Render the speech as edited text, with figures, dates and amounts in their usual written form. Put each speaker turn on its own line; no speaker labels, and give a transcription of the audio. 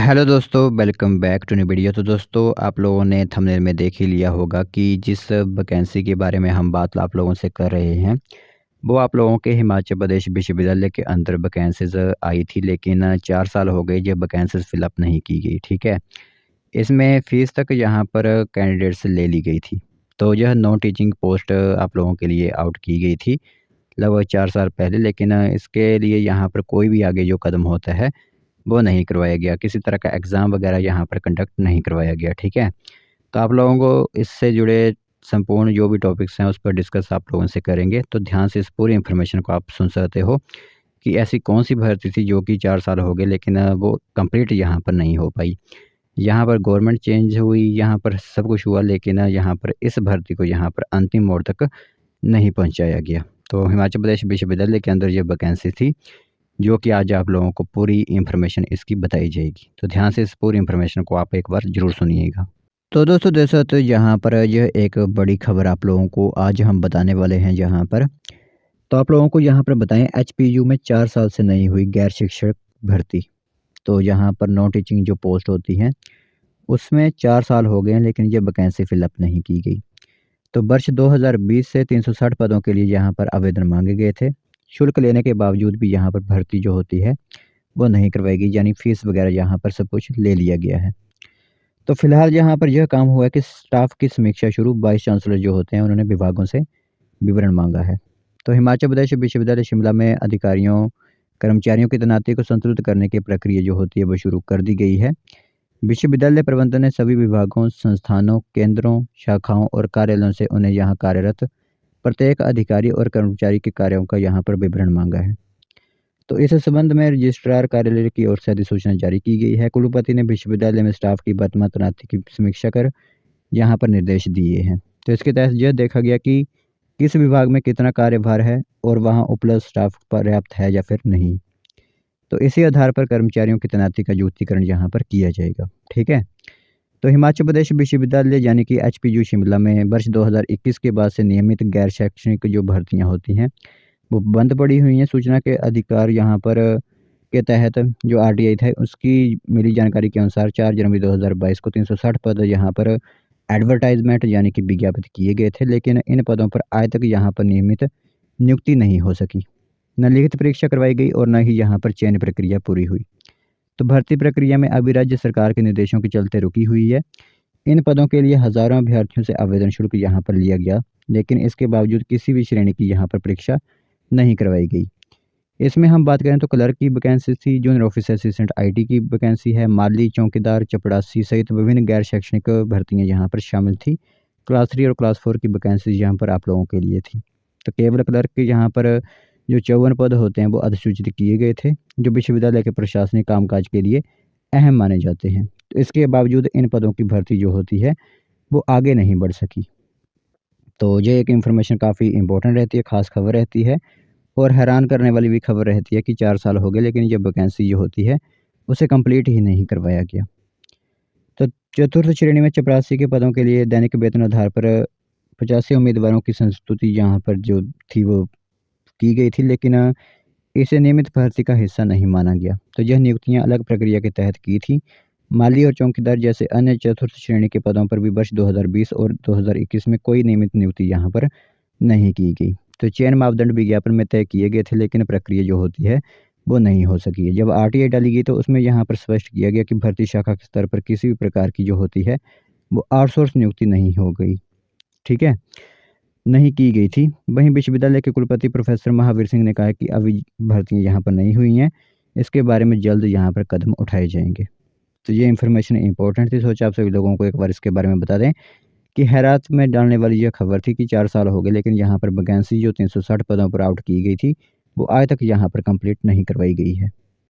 Hello दोस्तों, welcome back to new video. तो दोस्तों, आप लोगों ने थंबनेल में देख ही लिया होगा कि जिस वैकेंसी के बारे में हम बात आप लोगों से कर रहे हैं, वो आप लोगों के हिमाचल प्रदेश विश्वविद्यालय के अंदर वैकेंसीज आई थी, लेकिन 4 साल हो गए, ये वैकेंसीज फिलअप नहीं की गई। ठीक है, इसमें फ़ीस तक यहाँ पर कैंडिडेट से ले ली गई थी। तो यह नॉन टीचिंग पोस्ट आप लोगों के लिए आउट की गई थी लगभग 4 साल पहले, लेकिन इसके लिए यहाँ पर कोई भी आगे जो कदम होता है वो नहीं करवाया गया। किसी तरह का एग्ज़ाम वगैरह यहाँ पर कंडक्ट नहीं करवाया गया। ठीक है? तो आप लोगों को इससे जुड़े संपूर्ण जो भी टॉपिक्स हैं उस पर डिस्कस आप लोगों से करेंगे। तो ध्यान से इस पूरी इन्फॉर्मेशन को आप सुन सकते हो कि ऐसी कौन-सी भर्ती थी जो कि 4 साल हो गए, लेकिन वो कंप्लीट यहाँ पर नहीं हो पाई। यहाँ पर गवर्नमेंट चेंज हुई, यहाँ पर सब कुछ हुआ, लेकिन यहाँ पर इस भर्ती को यहाँ पर अंतिम मोड़ तक नहीं पहुँचाया गया। तो हिमाचल प्रदेश विश्वविद्यालय के अंदर ये वैकेंसी थी, जो कि आज आप लोगों को पूरी इन्फॉर्मेशन इसकी बताई जाएगी। तो ध्यान से इस पूरी इन्फॉर्मेशन को आप एक बार ज़रूर सुनिएगा। तो दोस्तों, देख सकते हो यहाँ पर यह एक बड़ी खबर आप लोगों को आज हम बताने वाले हैं यहाँ पर। तो आप लोगों को यहाँ पर बताएं, एचपीयू में 4 साल से नहीं हुई गैर शिक्षक भर्ती। तो यहाँ पर नॉन टीचिंग जो पोस्ट होती हैं उसमें 4 साल हो गए हैं, लेकिन ये वैकेंसी फिलअप नहीं की गई। तो वर्ष 2020 से 360 पदों के लिए यहाँ पर आवेदन मांगे गए थे। शुल्क लेने के बावजूद भी यहाँ पर भर्ती जो होती है वो नहीं करवाएगी, यानी फ़ीस वगैरह यहाँ पर सब कुछ ले लिया गया है। तो फिलहाल यहाँ पर यह काम हुआ है कि स्टाफ की समीक्षा शुरू, वाइस चांसलर जो होते हैं उन्होंने विभागों से विवरण मांगा है। तो हिमाचल प्रदेश विश्वविद्यालय शिमला में अधिकारियों कर्मचारियों की तैनाती को संतुलित करने की प्रक्रिया जो होती है वो शुरू कर दी गई है। विश्वविद्यालय प्रबंधन ने सभी विभागों, संस्थानों, केंद्रों, शाखाओं और कार्यालयों से उन्हें यहाँ कार्यरत प्रत्येक अधिकारी और कर्मचारी के कार्यों का यहाँ पर विवरण मांगा है। तो इस संबंध में रजिस्ट्रार कार्यालय की ओर से अधिसूचना जारी की गई है। कुलपति ने विश्वविद्यालय में स्टाफ की वर्तमान तैनाती की समीक्षा कर यहाँ पर निर्देश दिए हैं। तो इसके तहत यह देखा गया कि किस विभाग में कितना कार्यभार है और वहाँ उपलब्ध स्टाफ पर्याप्त है या फिर नहीं। तो इसी आधार पर कर्मचारियों की तैनाती का युक्तिकरण यहाँ पर किया जाएगा। ठीक है? तो हिमाचल प्रदेश विश्वविद्यालय यानी कि एचपीयू शिमला में वर्ष 2021 के बाद से नियमित गैर शैक्षणिक जो भर्तियाँ होती हैं वो बंद पड़ी हुई हैं। सूचना के अधिकार यहाँ पर के तहत जो आरटीआई था उसकी मिली जानकारी के अनुसार 4 जनवरी 2022 को 360 पद यहाँ पर एडवर्टाइजमेंट यानी कि विज्ञापित किए गए थे, लेकिन इन पदों पर आज तक यहाँ पर नियमित नियुक्ति नहीं हो सकी। न लिखित परीक्षा करवाई गई और न ही यहाँ पर चयन प्रक्रिया पूरी हुई। तो भर्ती प्रक्रिया में अभी राज्य सरकार के निर्देशों के चलते रुकी हुई है। इन पदों के लिए हज़ारों अभ्यर्थियों से आवेदन शुल्क यहाँ पर लिया गया, लेकिन इसके बावजूद किसी भी श्रेणी की यहाँ पर परीक्षा नहीं करवाई गई। इसमें हम बात करें तो क्लर्क की वैकेंसी थी, जूनियर ऑफिसर असिस्टेंट आईटी की वैकेंसी है, माली, चौकीदार, चपड़ासी सहित विभिन्न गैर शैक्षणिक भर्तियाँ यहाँ पर शामिल थी। क्लास 3 और क्लास 4 की वैकेंसी यहाँ पर आप लोगों के लिए थी। तो केवल क्लर्क के यहाँ पर जो 54 पद होते हैं वो अधिसूचित किए गए थे, जो विश्वविद्यालय के प्रशासनिक कामकाज के लिए अहम माने जाते हैं। तो इसके बावजूद इन पदों की भर्ती जो होती है वो आगे नहीं बढ़ सकी। तो ये एक इन्फॉर्मेशन काफ़ी इंपॉर्टेंट रहती है, ख़ास खबर रहती है और हैरान करने वाली भी खबर रहती है कि 4 साल हो गए, लेकिन ये वैकेंसी जो होती है उसे कंप्लीट ही नहीं करवाया गया। तो चतुर्थ श्रेणी में चपरासी के पदों के लिए दैनिक वेतन आधार पर 85 उम्मीदवारों की संस्तुति यहाँ पर जो थी वो की गई थी, लेकिन इसे नियमित भर्ती का हिस्सा नहीं माना गया। तो यह नियुक्तियां अलग प्रक्रिया के तहत की थी। माली और चौकीदार जैसे अन्य चतुर्थ श्रेणी के पदों पर भी वर्ष 2020 और 2021 में कोई नियमित नियुक्ति यहाँ पर नहीं की गई। तो चयन मापदंड विज्ञापन में तय किए गए थे, लेकिन प्रक्रिया जो होती है वो नहीं हो सकी है। जब आरटीआई डाली गई तो उसमें यहाँ पर स्पष्ट किया गया कि भर्ती शाखा के स्तर पर किसी भी प्रकार की जो होती है वो आउटसोर्स नियुक्ति नहीं हो गई। ठीक है, नहीं की गई थी। वहीं विश्वविद्यालय के कुलपति प्रोफेसर महावीर सिंह ने कहा कि अभी भर्तियाँ यहाँ पर नहीं हुई हैं, इसके बारे में जल्द यहाँ पर कदम उठाए जाएंगे। तो ये इन्फॉर्मेशन इंपॉर्टेंट थी, सोचा आप सभी लोगों को एक बार इसके बारे में बता दें कि हैरत में डालने वाली यह खबर थी कि 4 साल हो गए, लेकिन यहाँ पर वैकेंसी जो 360 पदों पर आउट की गई थी वो आज तक यहाँ पर कंप्लीट नहीं करवाई गई है।